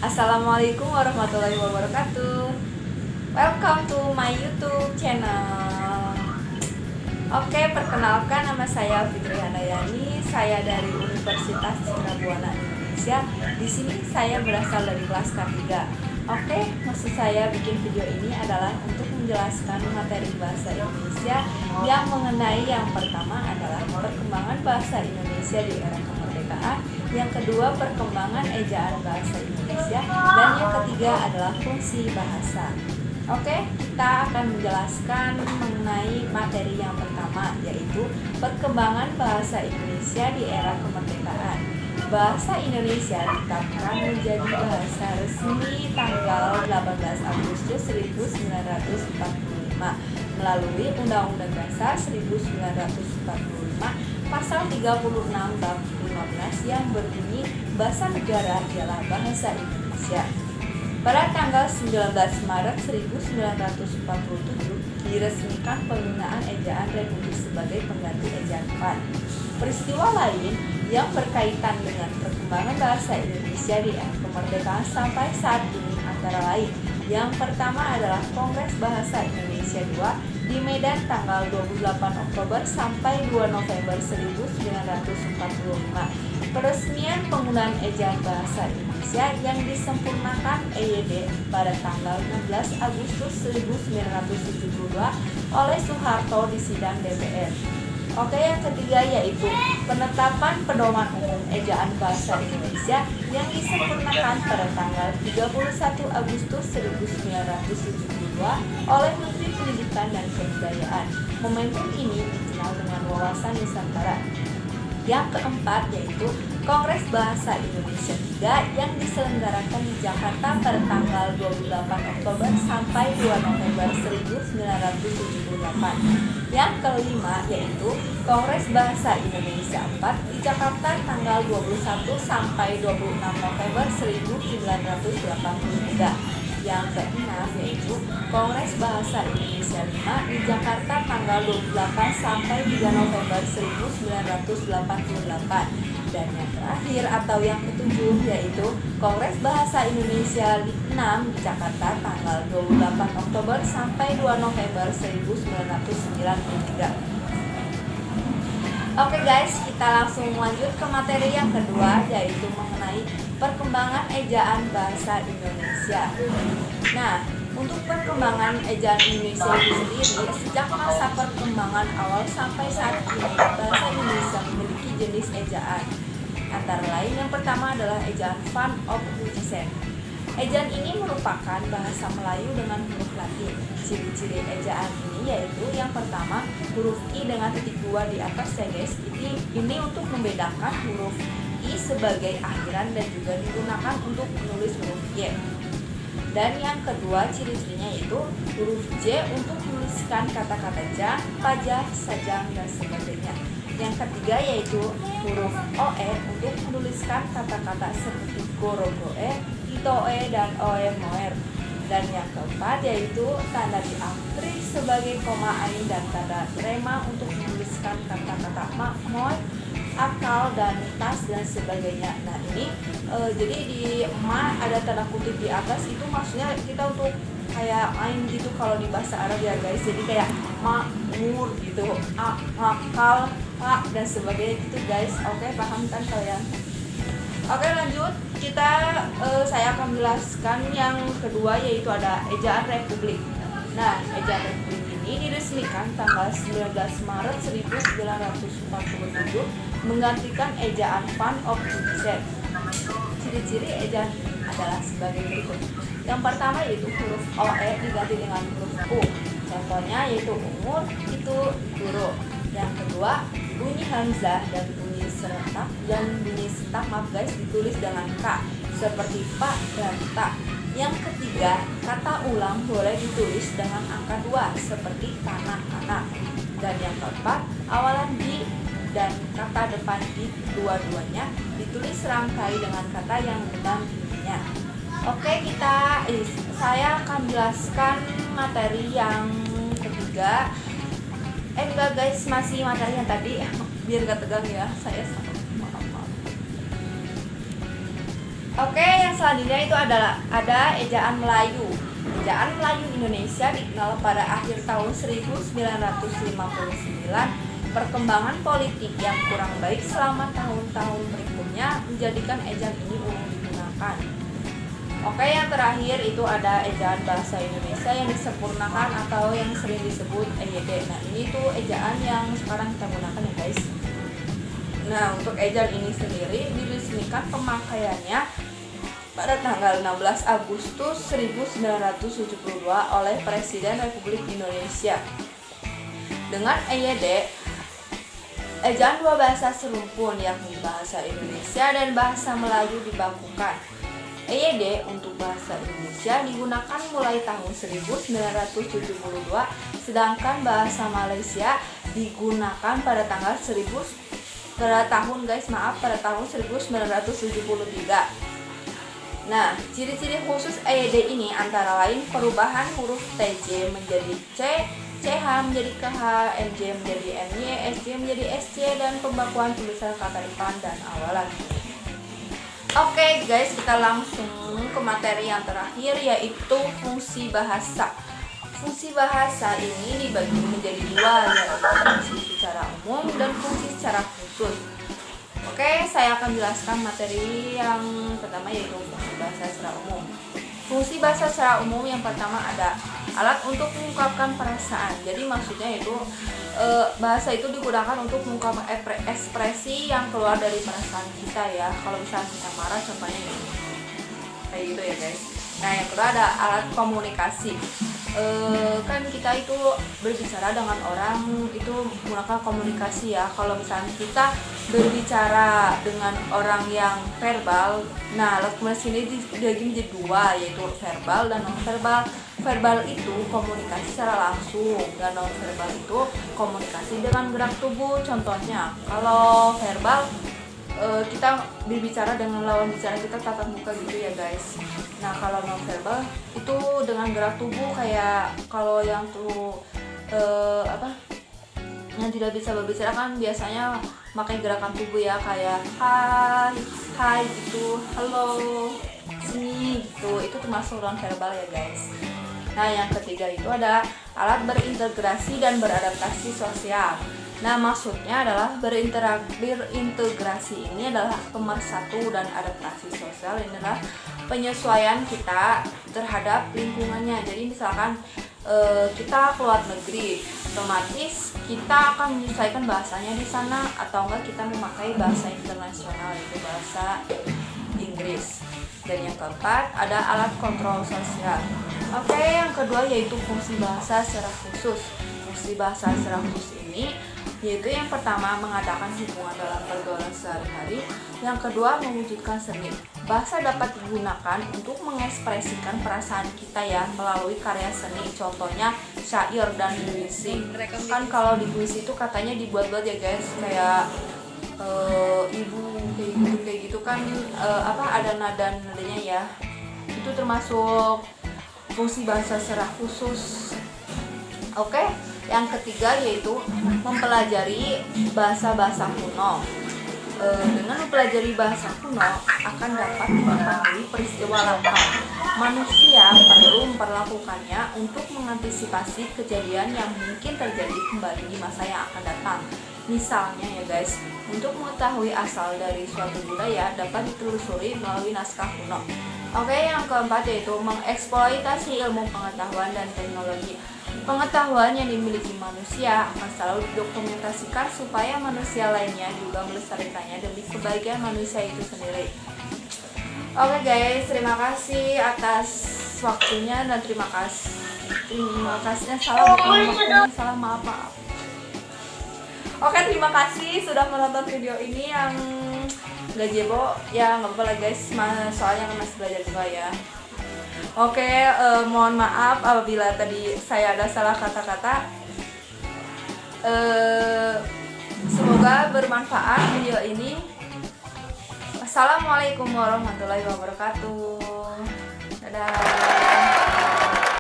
Assalamualaikum warahmatullahi wabarakatuh. Welcome to my YouTube channel. Oke, perkenalkan nama saya Fitri Handayani. Saya dari Universitas Citra Buana Indonesia. Di sini saya berasal dari kelas K3. Oke, maksud saya bikin video ini adalah untuk menjelaskan materi bahasa Indonesia yang mengenai yang pertama adalah perkembangan bahasa Indonesia di era kemerdekaan, yang kedua perkembangan ejaan bahasa Indonesia, dan yang ketiga adalah fungsi bahasa. Oke, kita akan menjelaskan mengenai materi yang pertama, yaitu perkembangan bahasa Indonesia di era kemerdekaan. Bahasa Indonesia ditetapkan menjadi bahasa resmi tanggal 18 Agustus 1945 melalui Undang-Undang Dasar 1945 Pasal 36 Bab 15 yang berbunyi bahasa negara ialah bahasa Indonesia. Pada tanggal 19 Maret 1947 diresmikan penggunaan ejaan Republik sebagai pengganti ejaan PAN. Peristiwa lain yang berkaitan dengan perkembangan bahasa Indonesia di era kemerdekaan sampai saat ini antara lain: yang pertama adalah Kongres Bahasa Indonesia II di Medan tanggal 28 Oktober sampai 2 November 1945. Peresmian penggunaan ejaan bahasa Indonesia yang disempurnakan EYD pada tanggal 16 Agustus 1972 oleh Soeharto di sidang DPR. Oke, yang ketiga yaitu penetapan pedoman umum ejaan bahasa Indonesia yang disempurnakan pada tanggal 31 Agustus 1972 oleh Menteri Pendidikan dan Kebudayaan. Momentum ini dikenal dengan Wawasan Nusantara. Yang keempat yaitu Kongres Bahasa Indonesia III yang diselenggarakan di Jakarta pada tanggal 28 Oktober sampai 2 November 1978. Yang kelima yaitu Kongres Bahasa Indonesia IV di Jakarta tanggal 21 sampai 26 November 1983. Yang keenam yaitu Kongres Bahasa Indonesia V di Jakarta tanggal 28 sampai 3 November 1988. Dan yang terakhir atau yang ketujuh yaitu Kongres Bahasa Indonesia VI di Jakarta tanggal 28 Oktober sampai 2 November 1993. Oke guys, kita langsung lanjut ke materi yang kedua, yaitu mengenai perkembangan ejaan bahasa Indonesia. Nah, untuk perkembangan ejaan Indonesia itu sendiri, sejak masa perkembangan awal sampai saat ini, bahasa Indonesia memiliki jenis ejaan. Antara lain, yang pertama adalah ejaan Van of Huijsen. Ejaan ini merupakan bahasa Melayu dengan huruf Latin. Ciri-ciri ejaan ini yaitu yang pertama, huruf I dengan titik 2 di atas ya guys. Ini untuk membedakan huruf I sebagai akhiran dan juga digunakan untuk menulis huruf Y. Dan yang kedua ciri-cirinya yaitu huruf J untuk menuliskan kata-kata jang, pajah, sajang, dan sebagainya. Yang ketiga yaitu huruf OE untuk menuliskan kata-kata seperti goro-goe, itoe, dan oe-moer. Dan yang keempat yaitu tanda diaktrik sebagai koma ain dan tanda rema untuk menuliskan kata-kata mak, moy, akal, dan tas, dan sebagainya. Nah ini jadi di ma ada tanda kutip di atas, itu maksudnya kita untuk kayak ain gitu kalau di bahasa Arab ya guys. Jadi kayak makmur gitu, akal, dan sebagainya gitu guys. Oke, paham kan kalian? Oke, lanjut. Saya akan menjelaskan yang kedua, yaitu ada ejaan Republik. Nah, ejaan Republik ini diresmikan tanggal 19 Maret 1947 menggantikan ejaan Van of Huijsen. Ciri-ciri ejaan ini adalah sebagai berikut. Yang pertama yaitu huruf OE diganti dengan huruf U. Contohnya yaitu umur, itu, guru. Yang kedua, bunyi hamzah dan bunyi serentak dan bunyi setak, maaf guys, ditulis dengan K seperti pak dan tak. Yang ketiga, kata ulang boleh ditulis dengan angka 2 seperti tanah-tanah. Dan yang keempat, awalan di dan kata depan di dua-duanya ditulis serangkai dengan kata yang mendampinginya. Oke, saya akan jelaskan materi yang ketiga. Enggak guys, masih materi yang tadi, biar gak tegang ya, saya maaf. Oke, yang selanjutnya itu adalah ada ejaan Melayu. Ejaan Melayu Indonesia dikenal pada akhir tahun 1959. Perkembangan politik yang kurang baik selama tahun-tahun berikutnya menjadikan ejaan ini umum digunakan. Oke, yang terakhir itu ada ejaan bahasa Indonesia yang disempurnakan atau yang sering disebut EYD. Nah, ini tuh ejaan yang sekarang kita gunakan ya guys. Nah, untuk ejaan ini sendiri diresmikan pemakaiannya pada tanggal 16 Agustus 1972 oleh Presiden Republik Indonesia. Dengan EYD, ejaan dua bahasa serumpun yakni bahasa Indonesia dan bahasa Melayu dibakukan. EYD untuk bahasa Indonesia digunakan mulai tahun 1972, sedangkan bahasa Malaysia digunakan pada tahun 1973. Nah, ciri-ciri khusus EYD ini antara lain perubahan huruf TJ menjadi C, CH menjadi KH, MJ menjadi MY, SJ menjadi SC, dan pembakuan tulisan kata depan dan awalan. Oke guys, kita langsung ke materi yang terakhir, yaitu fungsi bahasa. Fungsi bahasa ini dibagi menjadi dua, yaitu fungsi secara umum dan fungsi secara khusus. Oke, saya akan jelaskan materi yang pertama, yaitu fungsi bahasa secara umum. Fungsi bahasa secara umum yang pertama ada alat untuk mengungkapkan perasaan. Jadi maksudnya itu bahasa itu digunakan untuk mengungkapkan ekspresi yang keluar dari perasaan kita ya. Kalau misalnya kita marah contohnya gitu. Kayak gitu ya guys. Nah, yang kedua ada alat komunikasi. Kan kita itu berbicara dengan orang itu menggunakan komunikasi ya. Kalau misalnya kita berbicara dengan orang yang verbal, nah alat komunikasi ini dibagi menjadi dua, yaitu verbal dan non verbal. Verbal itu komunikasi secara langsung dan non verbal itu komunikasi dengan gerak tubuh. Contohnya kalau verbal kita berbicara dengan lawan bicara kita tatap muka gitu ya guys. Nah, kalau non verbal itu dengan gerak tubuh, kayak kalau yang tuh yang tidak bisa berbicara kan biasanya pakai gerakan tubuh ya, kayak hai gitu, halo, sini gitu. Itu termasuk non verbal ya guys. Nah, yang ketiga itu ada alat berintegrasi dan beradaptasi sosial. Nah, maksudnya adalah berintegrasi ini adalah pemersatu, dan adaptasi sosial ini adalah penyesuaian kita terhadap lingkungannya. Jadi misalkan kita keluar negeri, otomatis kita akan menyesuaikan bahasanya di sana, atau enggak kita memakai bahasa internasional, yaitu bahasa Inggris. Dan yang keempat ada alat kontrol sosial. Oke, yang kedua yaitu fungsi bahasa secara khusus. Fungsi bahasa secara khusus ini yaitu yang pertama mengadakan hubungan dalam pergaulan sehari-hari, yang kedua mewujudkan seni. Bahasa dapat digunakan untuk mengekspresikan perasaan kita ya melalui karya seni, contohnya syair dan puisi. Kan kalau di puisi itu katanya dibuat-buat ya guys, kayak ibu kayak gitu kan, ada nada-nadanya ya. Itu termasuk fungsi bahasa secara khusus. Oke, yang ketiga yaitu mempelajari bahasa-bahasa kuno. Dengan mempelajari bahasa kuno akan dapat mengetahui peristiwa langka. Manusia perlu memperlakukannya untuk mengantisipasi kejadian yang mungkin terjadi kembali di masa yang akan datang. Misalnya ya guys, untuk mengetahui asal dari suatu budaya dapat ditelusuri melalui naskah kuno. Oke, yang keempat yaitu mengeksploitasi ilmu pengetahuan dan teknologi. Pengetahuan yang dimiliki manusia akan selalu didokumentasikan supaya manusia lainnya juga melestarikannya demi kebaikan manusia itu sendiri. Oke guys, terima kasih atas waktunya, dan terima kasih salah maaf. Oke, terima kasih sudah menonton video ini yang gajebo ya, nggak apa-apa lah guys, soalnya kan masih belajar juga ya. Oke, mohon maaf apabila tadi saya ada salah kata-kata. Semoga bermanfaat video ini. Assalamualaikum warahmatullahi wabarakatuh. Dadah.